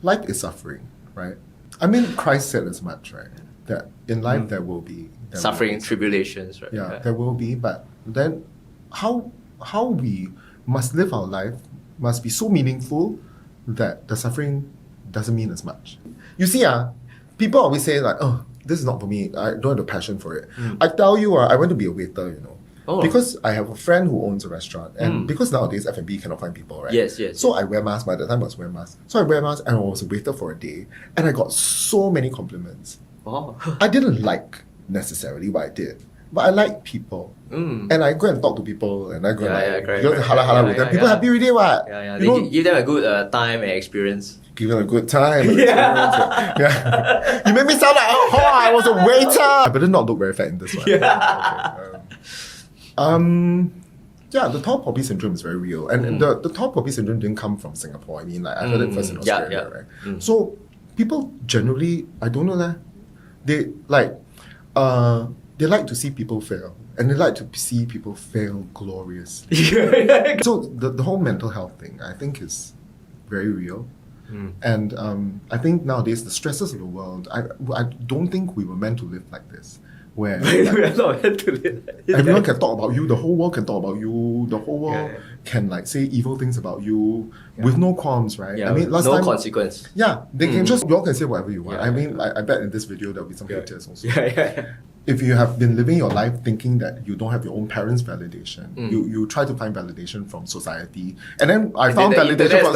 life is suffering, right? I mean, Christ said as much, right? That in life there will be suffering, tribulations, right? Yeah, there will be, but then how we must live our life must be so meaningful that the suffering doesn't mean as much. You see, people always say like, oh, this is not for me. I don't have the passion for it. I tell you, I went to be a waiter, you know. Oh. Because I have a friend who owns a restaurant, and because nowadays F&B cannot find people, right? Yes. So I wear masks. By the time I was wearing masks, so I wear masks, and I was a waiter for a day, and I got so many compliments. Oh. I didn't like necessarily what I did, but I like people, and I go and talk to people, and I go hala with them. People happy with it, what? Yeah. You know, give them a good time and experience. give them a good time. Yeah. You made me sound like I was a waiter. I better not look very fat in this one. Yeah, the tall poppy syndrome is very real, and the tall poppy syndrome didn't come from Singapore. I mean, like I heard it first in Australia, right? So people generally, I don't know, they like to see people fail, and they like to see people fail gloriously. So the whole mental health thing, I think, is very real. And I think nowadays the stresses of the world, I don't think we were meant to live like this. Where we are not meant to live like this. Everyone can talk about you, the whole world can talk about you, the whole world can like say evil things about you with no qualms, right? Yeah, I mean, last no time, consequence. Yeah, they can just, you all can say whatever you want. I mean, I bet in this video there'll be some haters also. If you have been living your life thinking that you don't have your own parents' validation, you try to find validation from society, and then I found validation from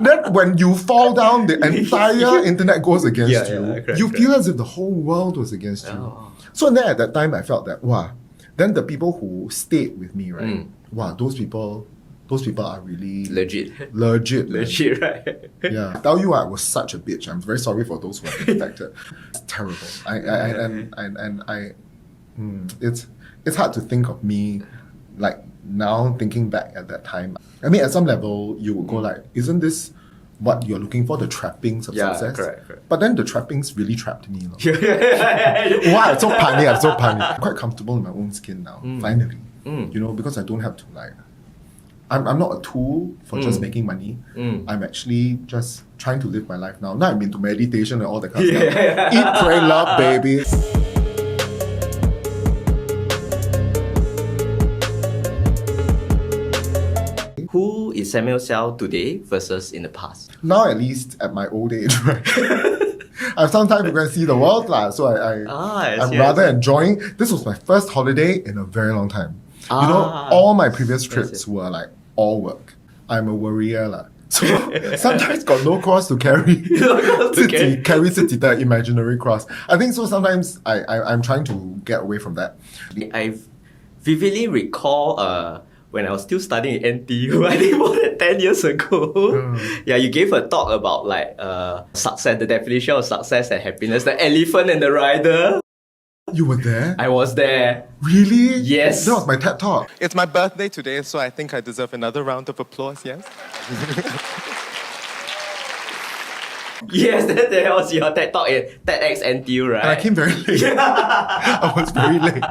then when you fall down, the entire internet goes against you. You feel as if the whole world was against you. So then at that time, I felt that then the people who stayed with me, right? Those people are really legit, right? Yeah, I tell you, I was such a bitch. I'm very sorry for those who have been affected. It's terrible. It's hard to think of me like now thinking back at that time. I mean, at some level, you would go like, isn't this what you're looking for, the trappings of success? Correct. But then the trappings really trapped me. Wow, I'm so punny. I'm quite comfortable in my own skin now, finally. You know, because I don't have to like, I'm not a tool for just making money. I'm actually just trying to live my life now. Now I'm into meditation and all that kind of stuff. Eat, pray, love, baby. Who is Samuel Seow today versus in the past? Now, at least at my old age, right? I have some time to go and see the world, so I'm rather enjoying. This was my first holiday in a very long time. You know, all my previous trips were like all work. I'm a worrier. So sometimes got no cross to carry. Carry the imaginary cross. I think so sometimes I'm trying to get away from that. I vividly recall when I was still studying in NTU, I think more than 10 years ago. You gave a talk about like success, the definition of success and happiness, the elephant and the rider. You were there? I was there. Really? Yes. That was my TED Talk. It's my birthday today, so I think I deserve another round of applause, yes? Yes, that was your TED Talk in TEDx NTU, right? And I came very late. I was very late.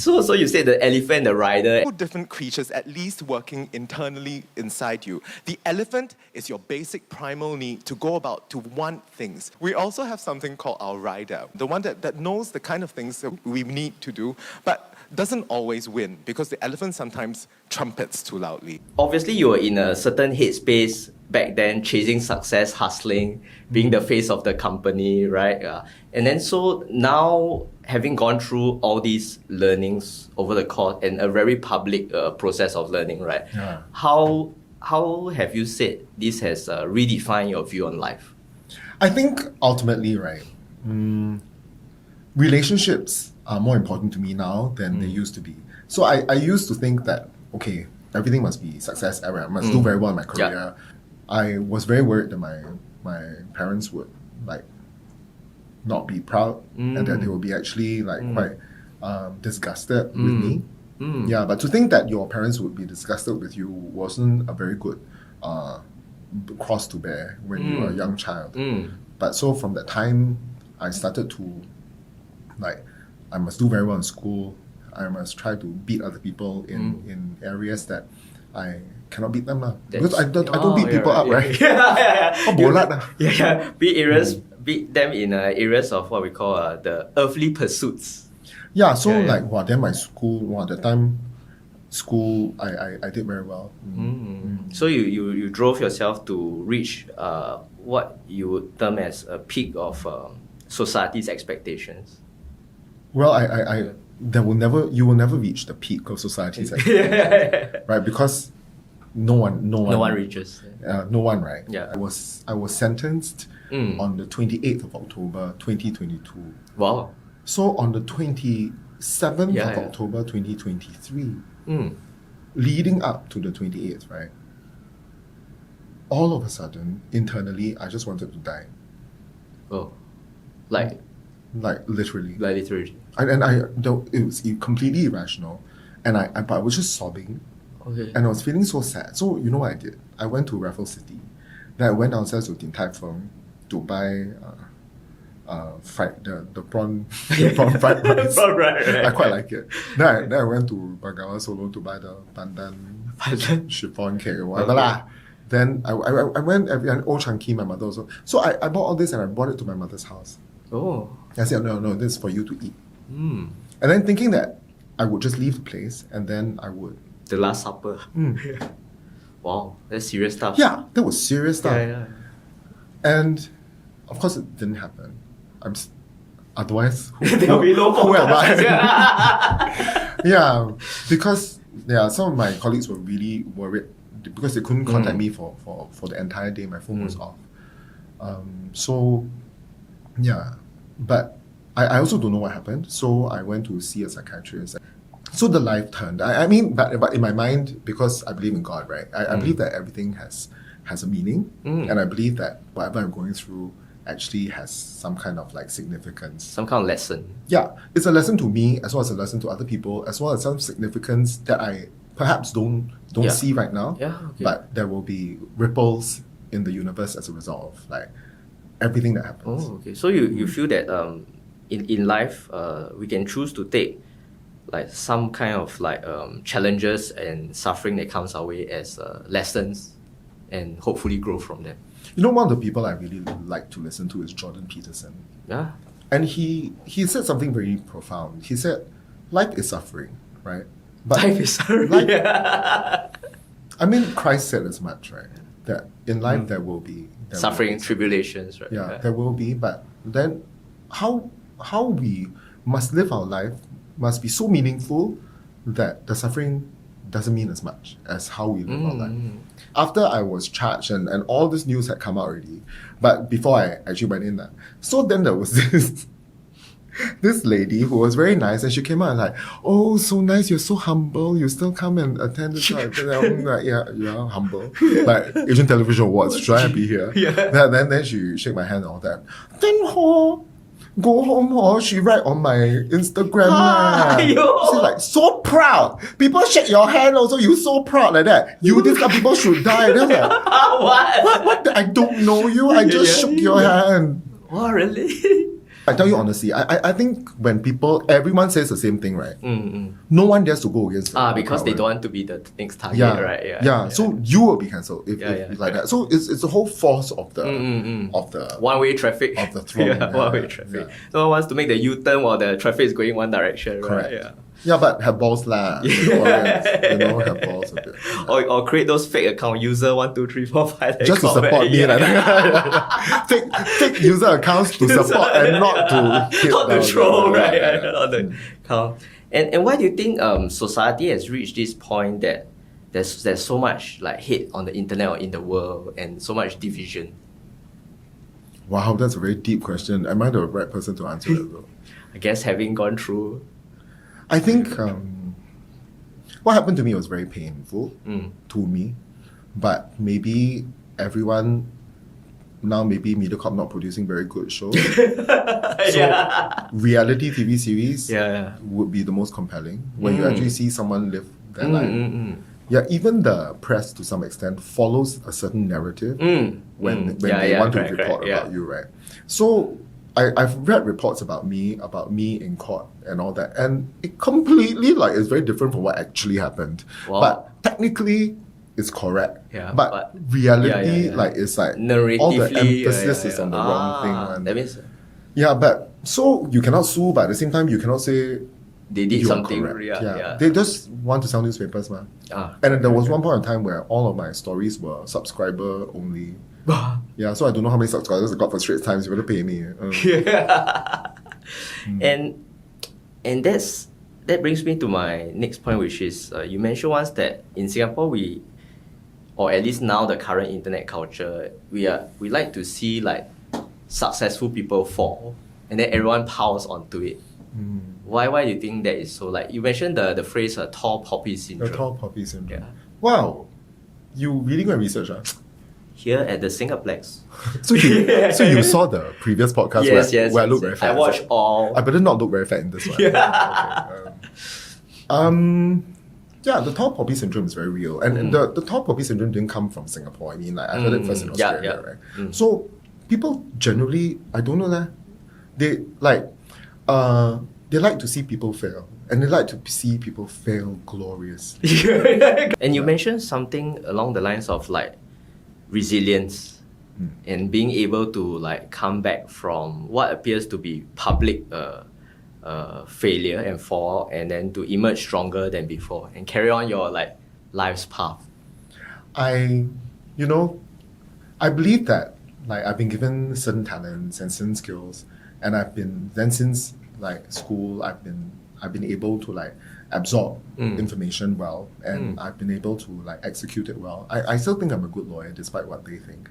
So you said the elephant and the rider. Two different creatures at least working internally inside you. The elephant is your basic primal need to go about, to want things. We also have something called our rider, the one that knows the kind of things that we need to do, but doesn't always win because the elephant sometimes trumpets too loudly. Obviously, you were in a certain headspace back then, chasing success, hustling, being the face of the company, right? And then so now, having gone through all these learnings over the course and a very public process of learning, right? How have you said this has redefined your view on life? I think ultimately, right, relationships are more important to me now than they used to be. So I used to think that, okay, everything must be success, I must do very well in my career. I was very worried that my parents would like not be proud and that they would be actually like quite disgusted with me. Yeah, but to think that your parents would be disgusted with you wasn't a very good cross to bear when you were a young child. But so from that time, I started to like, I must do very well in school. I must try to beat other people in areas that I cannot beat them lah. That's- Because I don't beat people up, right? Yeah. Oh, bolat lah. Yeah. Beat them in areas of what we call the earthly pursuits. Yeah, so Yeah, yeah. like, then my school, that time, I did very well. So you drove yourself to reach what you would term as a peak of society's expectations. Well, you will never reach the peak of society's expectations, right? Because no one reaches. no one, right? Yeah. I was sentenced on the 28th of October 2022. Wow. So on the 27th Yeah, of yeah. October 2023, Mm. leading up to the 28th, right? All of a sudden, internally, I just wanted to die. Oh. Like Literally. literally. It was completely irrational. But I was just sobbing. Okay. And I was feeling so sad. So you know what I did? I went to Raffles City. Then I went downstairs to Din Tai Fung to buy the prawn fried rice. Right. I quite like it. Then I went to Bengawan Solo to buy the pandan chiffon cake or whatever lah. Then I went and Old Chang Kee, my mother also. So I bought all this and I brought it to my mother's house. Oh. I said, no, this is for you to eat. Mm. And then thinking that I would just leave the place and then I would. The Last Supper. Wow, that's serious stuff. Yeah, that was serious stuff. Yeah. And of course it didn't happen. Otherwise, There'll be no who am podcast. I? Yeah, because some of my colleagues were really worried because they couldn't contact me for the entire day. My phone was off. So, yeah. But I also don't know what happened. So I went to see a psychiatrist. So the life turned. I mean, but in my mind, because I believe in God, right? I believe that everything has a meaning. And I believe that whatever I'm going through actually has some kind of like significance. Some kind of lesson. Yeah, it's a lesson to me as well as a lesson to other people, as well as some significance that I perhaps don't see right now. Yeah, okay. But there will be ripples in the universe as a result of like everything that happens. Oh, okay. So you feel that in life we can choose to take like some kind of like challenges and suffering that comes our way as lessons and hopefully grow from them. You know, one of the people I really like to listen to is Jordan Peterson. Yeah. And he said something very profound. He said, life is suffering, right? But Life is sorry. I mean, Christ said as much, right? That in life there will be Suffering, tribulations, right? Yeah, there will be. But then how we must live our life must be so meaningful that the suffering doesn't mean as much as how we live our life. After I was charged and all this news had come out already, but before I actually went in, so then there was this lady who was very nice, and she came out and like, oh, so nice, you're so humble, you still come and attend the church. And I'm like, yeah, humble. Like Asian Television Awards, should I be here? Yeah. Then she shake my hand and all that. Then go home, she write on my Instagram. Aiyo. She's like, so proud. People shake your hand also, you so proud like that. You this kind of people should die. Then I'm like, what? I don't know you, I just shook your hand. Oh, really? I tell you honestly, I think when everyone says the same thing, right? No one dares to go against the Because crowd, they right? don't want to be the next target, Yeah, right? yeah. So you will be cancelled if like correct. that. So it's the whole force of the One-way traffic. Of the throng, Yeah, yeah, one-way yeah, traffic. yeah. No one wants to make the U-turn while the traffic is going one direction, right? correct. Yeah. Yeah, but have balls lah. Singaporeans, have balls a bit. Or create those fake account user 1, 2, 3, 4, 5. Just to support me like that. fake user accounts to support and not to hit Not the down. troll, Yeah, right? yeah, yeah. Not the count. And why do you think society has reached this point that there's so much like hate on the internet or in the world and so much division? Wow, that's a very deep question. Am I the right person to answer that though? I guess having gone through. I think what happened to me was very painful to me, but maybe everyone now, maybe MediaCorp not producing very good shows. So reality TV series would be the most compelling when you actually see someone live their life. Yeah, even the press to some extent follows a certain narrative when they want to report about you, right? So I've read reports about me in court and all that, and it completely is very different from what actually happened. Wow. But technically, is correct. Yeah, but but- reality, yeah. like, it's like all the Narratively, emphasis is on the wrong thing. Man. That means Yeah, but so you cannot sue, but at the same time, you cannot say they did you are something. correct. Yeah. They just want to sell newspapers, man. And there was one point in time where all of my stories were subscriber only. Yeah, so I don't know how many subscribers I got for Straits Times. You better pay me. And that brings me to my next point, which is you mentioned once that in Singapore or at least now the current internet culture, we like to see like successful people fall, and then everyone piles onto it. Why do you think that is so? Like you mentioned the phrase tall poppy syndrome. The tall poppy syndrome. Yeah. Wow, you really go and research, Here at the Singaplex. So you saw the previous podcast where I look very fat. I watched all. I better not look very fat in this one. Yeah, the tall poppy syndrome is very real, and the tall poppy syndrome didn't come from Singapore. I mean, like I heard it first in Australia, right? So people generally, I don't know that they like to see people fail, and they like to see people fail gloriously. And you mentioned something along the lines of like resilience and being able to like come back from what appears to be public failure and fall, and then to emerge stronger than before and carry on your like life's path. I believe that like I've been given certain talents and certain skills, and since like school I've been able to like absorb information well, and I've been able to like execute it well. I still think I'm a good lawyer despite what they think.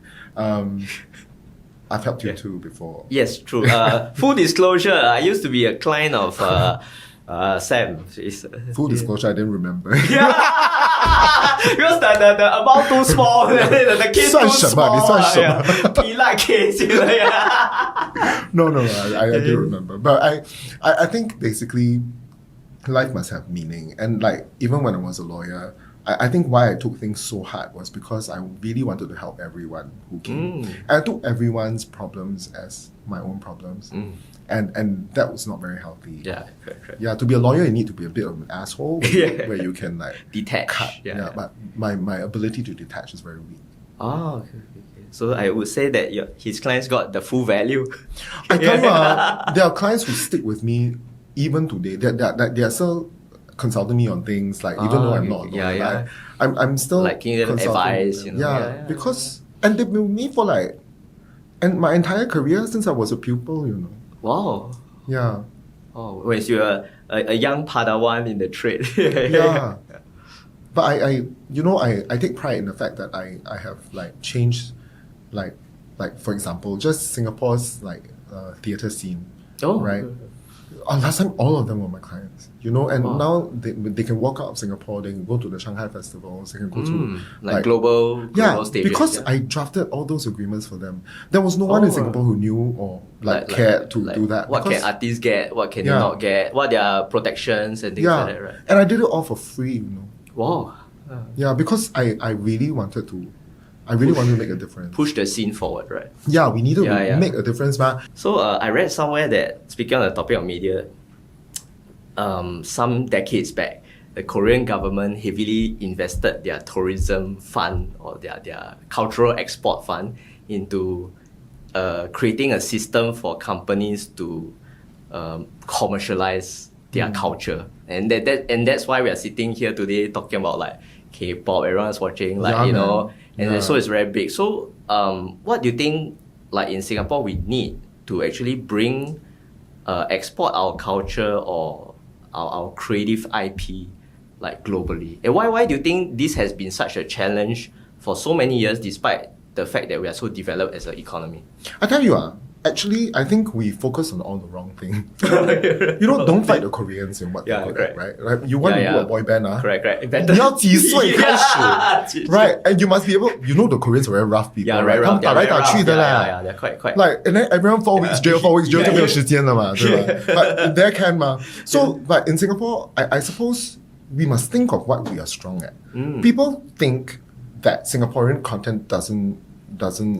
I've helped you too before. Yes, true. Full disclosure, I used to be a client of Sam. Full disclosure, I didn't remember. Because the amount too small, the case too small. Peanut case. No, I do remember. But I think basically life must have meaning. And like even when I was a lawyer, I think why I took things so hard was because I really wanted to help everyone who came. And I took everyone's problems as my own problems. And that was not very healthy. Yeah, correct. Yeah, to be a lawyer, you need to be a bit of an asshole where you can like detach. Cut. Yeah, but my ability to detach is very weak. Okay. So I would say that his clients got the full value. I tell you, there are clients who stick with me even today. They are still consulting me on things like even though I'm not a lawyer, I'm still like giving them advice. Because and they've been with me for like and my entire career since I was a pupil. Wow. Yeah. Oh, when you're a young Padawan in the trade. Yeah. But I take pride in the fact that I have like changed like for example just Singapore's like theatre scene. Right. Last time all of them were my clients, and now they can walk out of Singapore, they can go to the Shanghai festivals, they can go to like global stages. Because I drafted all those agreements for them. There was no one in Singapore who knew or cared to do that. What can artists get? What can they not get? What are protections and things like that, right? And I did it all for free, Wow. Yeah, because I really wanted to make a difference. Push the scene forward, right? Yeah, we needed to make a difference, man. So I read somewhere that, speaking on the topic of media, some decades back, the Korean government heavily invested their tourism fund or their cultural export fund into creating a system for companies to commercialize their culture. And that's why we are sitting here today talking about like K-pop, everyone's watching, so it's very big. So what do you think, like in Singapore, we need to actually bring, export our culture or our creative IP like globally? And why do you think this has been such a challenge for so many years despite the fact that we are so developed as an economy? I tell you, actually, I think we focus on all the wrong thing. Don't fight the Koreans in what they're good at, right? Like, you want to do a boy band, correct. 你要几岁开始 right? And you must be able, the Koreans are very rough people, right? 他们打来打去的啦 they're quite. Like, and then everyone 4 weeks jail 就没有时间了嘛，对吧？ But there can 嘛。So, but in Singapore, I suppose we must think of what we are strong at. People think that Singaporean content doesn't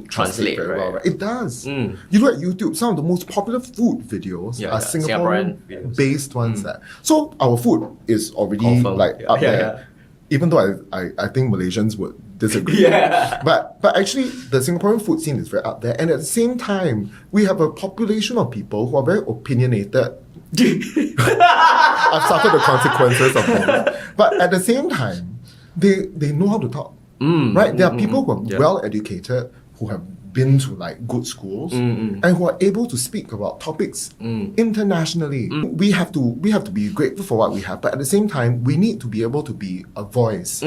translate very well, right? It does. You look at YouTube, some of the most popular food videos are Singaporean-based ones. So our food is already up there. even though I think Malaysians would disagree. Yeah. But actually, the Singaporean food scene is very up there. And at the same time, we have a population of people who are very opinionated. I've suffered the consequences of things. But at the same time, they know how to talk. Right? There are people who are well educated, who have been to like good schools, and who are able to speak about topics internationally. We have to be grateful for what we have, but at the same time, we need to be able to be a voice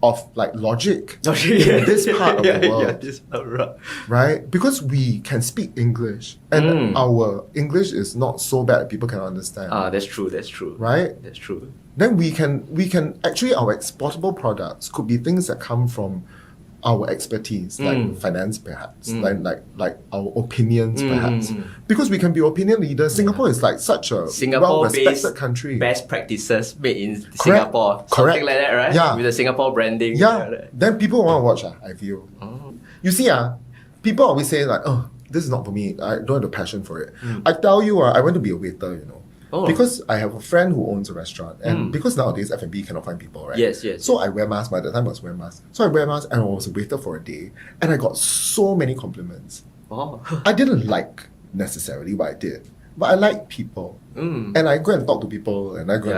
of like logic in this part of the world. Right? Because we can speak English, and our English is not so bad people can understand. That's true. Right? That's true. Then we can actually, our exportable products could be things that come from our expertise, like finance perhaps, like our opinions perhaps. Because we can be opinion leaders. Singapore is like such a well-respected country. Best practices made in Singapore. Something like that, right? Yeah. With the Singapore branding. Yeah. Then people want to watch, I feel. You see, people always say like, oh, this is not for me. I don't have the passion for it. I tell you, I went to be a waiter, you know. Because I have a friend who owns a restaurant, and because nowadays F&B cannot find people, right? Yes. So I wear masks. By the time I was wearing masks. So I wear masks and I was a waiter for a day, and I got so many compliments. I didn't like necessarily what I did, but I like people. And I go and talk to people, and I go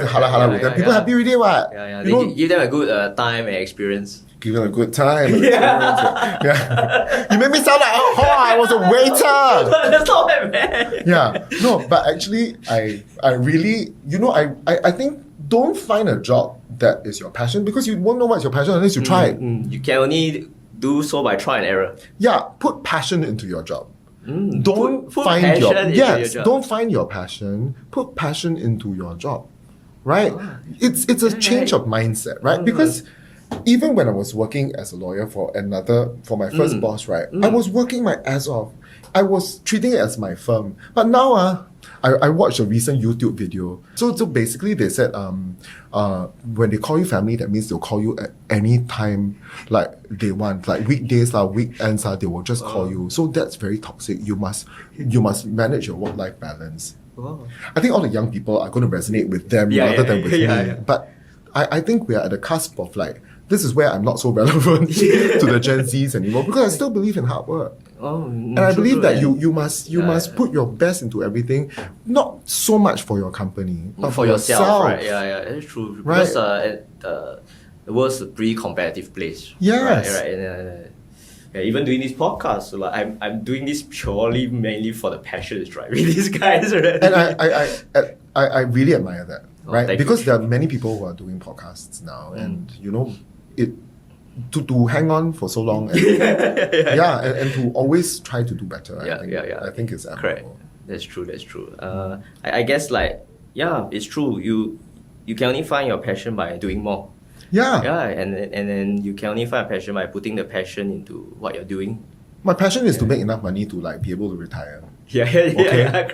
hala with them. People happy with it, what? They give them a good time and experience. Give them a good time. You made me sound like, I was a waiter. That's not that bad. Yeah. No, but actually, I really, I think don't find a job that is your passion, because you won't know what's your passion unless you try it. You can only do so by trial and error. Yeah, put passion into your job. Don't find don't find your passion. Put passion into your job, right? It's a change of mindset, right? Because even when I was working as a lawyer for my first boss, right, I was working my ass off. I was treating it as my firm. But now, I watched a recent YouTube video. So basically they said, when they call you family, that means they'll call you at any time like they want, like weekdays, weekends, they will just call you. So that's very toxic. You must manage your work-life balance. I think all the young people are going to resonate with them rather than with me. But I think we are at the cusp of like, this is where I'm not so relevant to the Gen Zs anymore, because I still believe in hard work. And I believe that you must put your best into everything, not so much for your company, but for yourself. Right? Yeah, that's true. Right. Because the world's a pretty competitive place. Yes. Right. And, even doing this podcast, like I'm doing this mainly for the passion is driving these guys. Right? And I really admire that. Right? Because there are many people who are doing podcasts now, and to hang on for so long, and, and to always try to do better. I think it's admirable. Correct. That's true. I guess it's true. You can only find your passion by doing more. And then you can only find a passion by putting the passion into what you're doing. My passion is to make enough money to like be able to retire.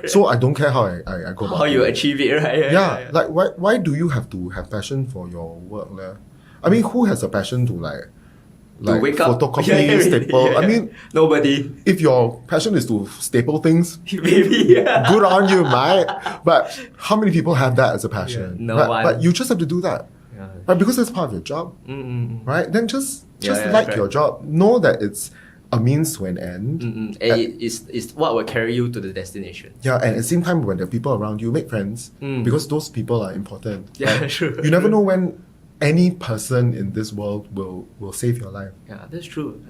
So I don't care how I go about how you achieve it, right? Like why do you have to have passion for your work? I mean, who has a passion to like to wake up, photocopy, staple? I mean, nobody. If your passion is to staple things, maybe good on you, mate. But how many people have that as a passion? No one. But you just have to do that, right? Because that's part of your job, right? Then just like your job. Know that it's a means to an end. It's what will carry you to the destination. Yeah, and at the same time, when there are people around you, make friends, because those people are important. Yeah, true. You never know when any person in this world will save your life. Yeah, that's true.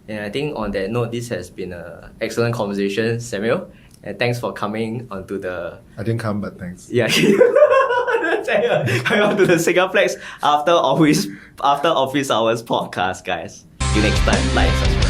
And I think on that note, this has been an excellent conversation, Samuel. And thanks for coming onto the... I didn't come, but thanks. Yeah. Coming onto the Singaplex after office hours podcast, guys. See you next time. Like and subscribe.